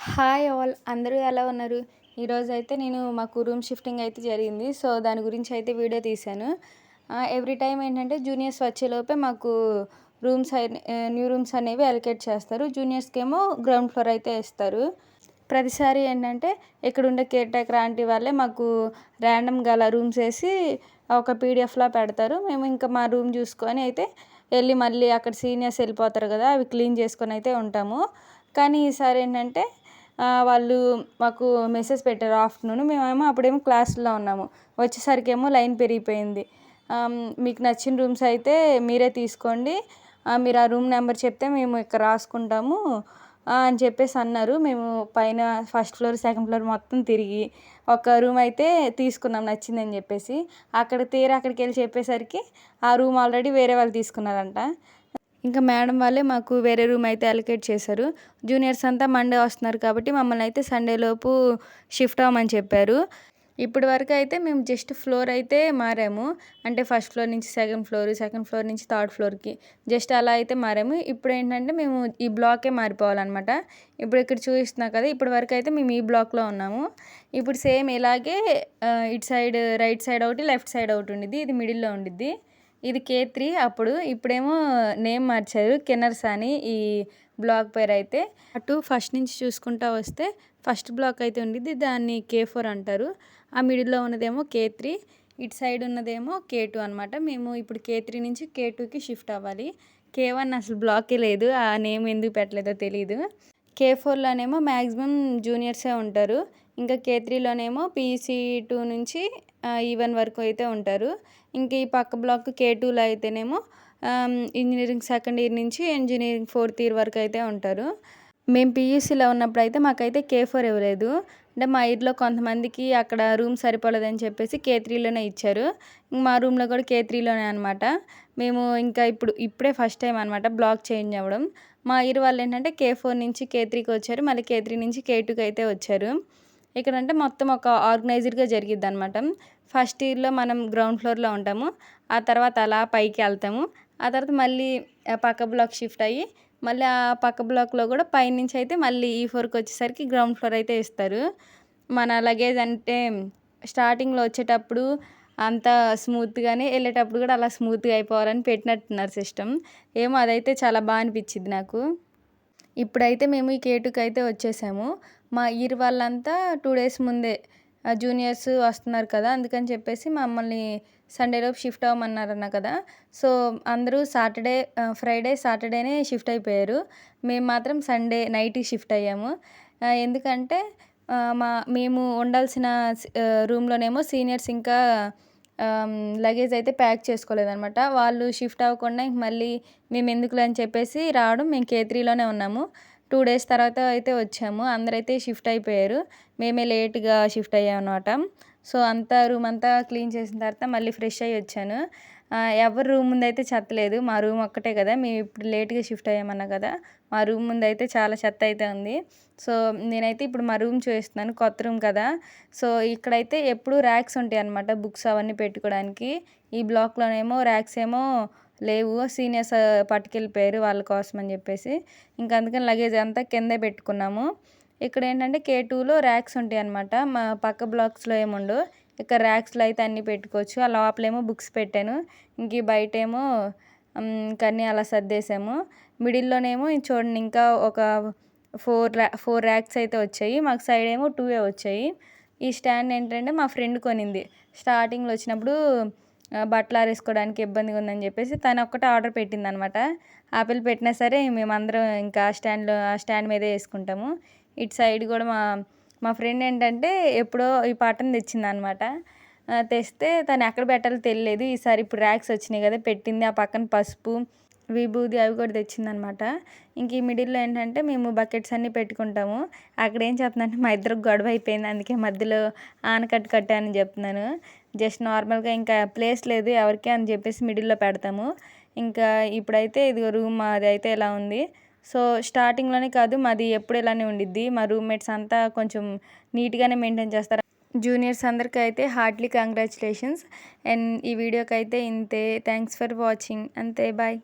Hi all అందరూ ఎలా ఉన్నారు? ఈరోజైతే నేను మాకు రూమ్ షిఫ్టింగ్ అయితే జరిగింది. సో, దాని గురించి అయితే వీడియో తీశాను. ఎవ్రీ టైమ్ ఏంటంటే జూనియర్స్ వచ్చేలోపే మాకు న్యూ రూమ్స్ అనేవి అలొకేట్ చేస్తారు. జూనియర్స్‌కేమో గ్రౌండ్ ఫ్లోర్ అయితే ఇస్తారు. ప్రతిసారి ఏంటంటే ఇక్కడుండే కేర్ టేకర్ ఆంటీ వాళ్ళే మాకు ర్యాండమ్‌గా అలా రూమ్స్ ఏసి ఒక పీడిఎఫ్‌లా పెడతారు. మేము ఇంకా మా రూమ్ చూసుకొని అయితే మళ్ళీ అక్కడ సీనియర్స్ వెళ్ళిపోతారు కదా! అవి క్లీన్ చేసుకొని అయితే ఉంటాము. కానీ ఈసారి ఏంటంటే వాళ్ళు మాకు మెసేజ్ పెట్టారు ఆఫ్టర్‌నూన్. మేమేమో అప్పుడేమో క్లాస్‌లో ఉన్నాము. వచ్చేసరికేమో లైన్ పెరిగిపోయింది. మీకు నచ్చిన రూమ్స్ అయితే మీరే తీసుకోండి. మీరు ఆ రూమ్ నెంబర్ చెప్తే మేము ఇక్కడ రాసుకుంటాము అని చెప్పేసి అన్నారు. మేము పైన ఫస్ట్ ఫ్లోర్, సెకండ్ ఫ్లోర్ మొత్తం తిరిగి ఒక రూమ్ అయితే తీసుకున్నాం నచ్చిందని చెప్పేసి. అక్కడికెళ్ళి చెప్పేసరికి ఆ రూమ్ ఆల్రెడీ వేరే వాళ్ళు తీసుకున్నారంట. ఇంకా మేడం వాళ్ళే మాకు వేరే రూమ్ అయితే అలొకేట్ చేశారు. జూనియర్స్ అంతా మండే వస్తున్నారు కాబట్టి మమ్మల్ని అయితే సండేలోపు షిఫ్ట్ అవ్వమని చెప్పారు. ఇప్పటి వరకు అయితే మేము జస్ట్ ఫ్లోర్ అయితే మారాము. అంటే ఫస్ట్ ఫ్లోర్ నుంచి సెకండ్ ఫ్లోర్, సెకండ్ ఫ్లోర్ నుంచి థర్డ్ ఫ్లోర్‌కి జస్ట్ అలా అయితే మారాము. ఇప్పుడు ఏంటంటే మేము ఈ బ్లాకే మారిపోవాలన్నమాట. ఇప్పుడు ఇక్కడ చూపిస్తున్నా కదా! ఇప్పటి వరకు అయితే మేము ఈ బ్లాక్‌లో ఉన్నాము. ఇప్పుడు సేమ్ ఇలాగే ఇటు సైడ్ రైట్ సైడ్ ఒకటి, లెఫ్ట్ సైడ్ ఒకటి ఉండిద్ది. ఇది మిడిల్‌లో ఉండిద్ది. ఇది K3 అప్పుడు. ఇప్పుడేమో నేమ్ మార్చారు. కిన్నర్స్ అని ఈ బ్లాక్ పేరైతే. అటు ఫస్ట్ నుంచి చూసుకుంటా వస్తే ఫస్ట్ బ్లాక్ అయితే ఉండిద్ది. దాన్ని K4 అంటారు. ఆ మిడిల్‌లో ఉన్నదేమో K3. ఇటు సైడ్ ఉన్నదేమో K2 అనమాట. మేము ఇప్పుడు K3 నుంచి K2కి షిఫ్ట్ అవ్వాలి. K1 అసలు బ్లాకే లేదు. ఆ నేమ్ ఎందుకు పెట్టలేదో తెలీదు. K4లోనేమో మ్యాక్సిమం జూనియర్సే ఉంటారు. ఇంకా K3లోనేమో పీయూసీ 2 నుంచి E1 వరకు అయితే ఉంటారు. ఇంక ఈ పక్క బ్లాక్ K2లో అయితేనేమో ఇంజినీరింగ్ సెకండ్ ఇయర్ నుంచి ఇంజినీరింగ్ ఫోర్త్ ఇయర్ వరకు అయితే ఉంటారు. మేము పీయూసీలో ఉన్నప్పుడైతే మాకైతే K4 ఇవ్వలేదు. అంటే మా ఇయర్‌లో కొంతమందికి అక్కడ రూమ్ సరిపోలేదని చెప్పేసి K3లోనే ఇచ్చారు. మా రూమ్‌లో కూడా K3లోనే అనమాట. మేము ఇంకా ఇప్పుడే ఫస్ట్ టైం అనమాట బ్లాక్ చేంజ్ అవ్వడం. మా ఇయర్ వాళ్ళేంటంటే K4 నుంచి K3కి వచ్చారు. మళ్ళీ K3 నుంచి K2కి అయితే వచ్చారు. ఇక్కడంటే మొత్తం ఒక ఆర్గనైజ్డ్‌గా జరిగిద్దనమాట. ఫస్ట్ ఇయర్‌లో మనం గ్రౌండ్ ఫ్లోర్‌లో ఉంటాము. ఆ తర్వాత అలా పైకి వెళ్తాము. ఆ తర్వాత మళ్ళీ పక్క బ్లాక్ షిఫ్ట్ అయ్యి మళ్ళీ ఆ పక్క బ్లాక్‌లో కూడా పైనుంచి అయితే మళ్ళీ E4కి వచ్చేసరికి గ్రౌండ్ ఫ్లోర్ అయితే ఇస్తారు. మన లగేజ్ అంటే స్టార్టింగ్‌లో వచ్చేటప్పుడు అంతా స్మూత్‌గానే వెళ్ళేటప్పుడు కూడా అలా స్మూత్‌గా అయిపోవాలని పెట్టినట్టున్నారు సిస్టమ్. ఏమో అదైతే చాలా అనిపిచ్చిద్ది నాకు. ఇప్పుడైతే మేము ఈ K2కి అయితే వచ్చేసాము. మా ఇయర్ వాళ్ళంతా 2 డేస్ ముందే జూనియర్స్ వస్తున్నారు కదా! అందుకని చెప్పేసి మమ్మల్ని సండేలోపు షిఫ్ట్ అవ్వమన్నారన్నా కదా! సో, అందరూ ఫ్రైడే, సాటర్డేనే షిఫ్ట్ అయిపోయారు. మేము మాత్రం సండే నైట్‌కి షిఫ్ట్ అయ్యాము. ఎందుకంటే మేము ఉండాల్సిన రూమ్‌లోనేమో సీనియర్స్ ఇంకా లగేజ్ అయితే ప్యాక్ చేసుకోలేదనమాట. వాళ్ళు షిఫ్ట్ అవ్వకుండా ఇంక మళ్ళీ మేమెందుకులే అని చెప్పేసి రావడం. మేము K3లోనే ఉన్నాము. 2 డేస్ తర్వాత అయితే వచ్చాము. అందరైతే షిఫ్ట్ అయిపోయారు. మేమే లేట్‌గా షిఫ్ట్ అయ్యామనమాట. సో, రూమ్ అంతా క్లీన్ చేసిన తర్వాత మళ్ళీ ఫ్రెష్ అయ్యి వచ్చాను. ఎవరి రూమ్ ముందైతే చెత్త లేదు. మా రూమ్ ఒక్కటే కదా! మేము ఇప్పుడు లేట్‌గా షిఫ్ట్ అయ్యామన్నా కదా! మా రూమ్ ముందైతే చాలా చెత్త అయితే ఉంది. సో, నేనైతే ఇప్పుడు మా రూమ్ చూపిస్తున్నాను. కొత్త రూమ్ కదా! సో, ఇక్కడైతే ఎప్పుడూ ర్యాక్స్ ఉంటాయన్నమాట. బుక్స్ అవన్నీ పెట్టుకోవడానికి. ఈ బ్లాక్‌లోనేమో ర్యాక్స్ ఏమో లేవు. సీనియర్స్ పట్టుకెళ్ళిపోయారు వాళ్ళ కోసం అని చెప్పేసి. ఇంకా అందుకని లగేజ్ అంతా కిందే పెట్టుకున్నాము. ఇక్కడేంటంటే K2లో ర్యాక్స్ ఉంటాయన్నమాట. మా పక్క బ్లాక్స్‌లో ఏముండవు. ఇక్కడ ర్యాక్స్‌లో అయితే అన్నీ పెట్టుకోవచ్చు. ఆ లోపలేమో బుక్స్ పెట్టాను. ఇంక ఈ బయటేమో ఇంక అన్నీ అలా సర్దేశాము. మిడిల్‌లోనేమో చూడండి ఇంకా ఒక 4 ర్యాక్స్ అయితే వచ్చాయి. మాకు సైడ్ ఏమో 2 వచ్చాయి. ఈ స్టాండ్ ఏంటంటే మా ఫ్రెండ్ కొనింది. స్టార్టింగ్‌లో వచ్చినప్పుడు బట్టలు ఆరేసుకోవడానికి ఇబ్బందిగా ఉందని చెప్పేసి తను ఒక్కటే ఆర్డర్ పెట్టిందనమాట. ఆ పిల్ల పెట్టినా సరే మేమందరం ఇంకా ఆ స్టాండ్ మీదే వేసుకుంటాము. ఇటు సైడ్ కూడా మా ఫ్రెండ్ ఏంటంటే ఎప్పుడో ఈ పట్టన్ తెచ్చిందనమాట. తెస్తే తను ఎక్కడ పెట్టాలో తెలియలేదు. ఈసారి ఇప్పుడు ర్యాక్స్ వచ్చినాయి కదా! పెట్టింది. ఆ పక్కన పసుపు, విభూది అవి కూడా తెచ్చిందనమాట. ఇంక ఈ మిడిల్‌లో ఏంటంటే మేము బకెట్స్ అన్నీ పెట్టుకుంటాము. అక్కడ ఏం చెప్తున్నానంటే మా ఇద్దరికి గొడవ అయిపోయింది. అందుకే మధ్యలో ఆనకట్ట కట్టానని చెప్తున్నాను. జస్ట్ నార్మల్‌గా ఇంకా ప్లేస్ లేదు ఎవరికీ అని చెప్పేసి మిడిల్‌లో పెడతాము. ఇంకా ఇప్పుడైతే ఇదిగో రూమ్ అదైతే ఇలా ఉంది. సో, స్టార్టింగ్‌లోనే కాదు మాది ఎప్పుడు ఇలానే ఉండిద్ది. మా రూమ్‌మేట్స్ అంతా కొంచెం నీట్‌గానే మెయింటైన్ చేస్తారు. జూనియర్స్ అందరికైతే హార్ట్‌లీ కంగ్రాచ్యులేషన్స్. అండ్ ఈ వీడియోకైతే ఇంతే. Thanks for watching. అంతే బాయ్.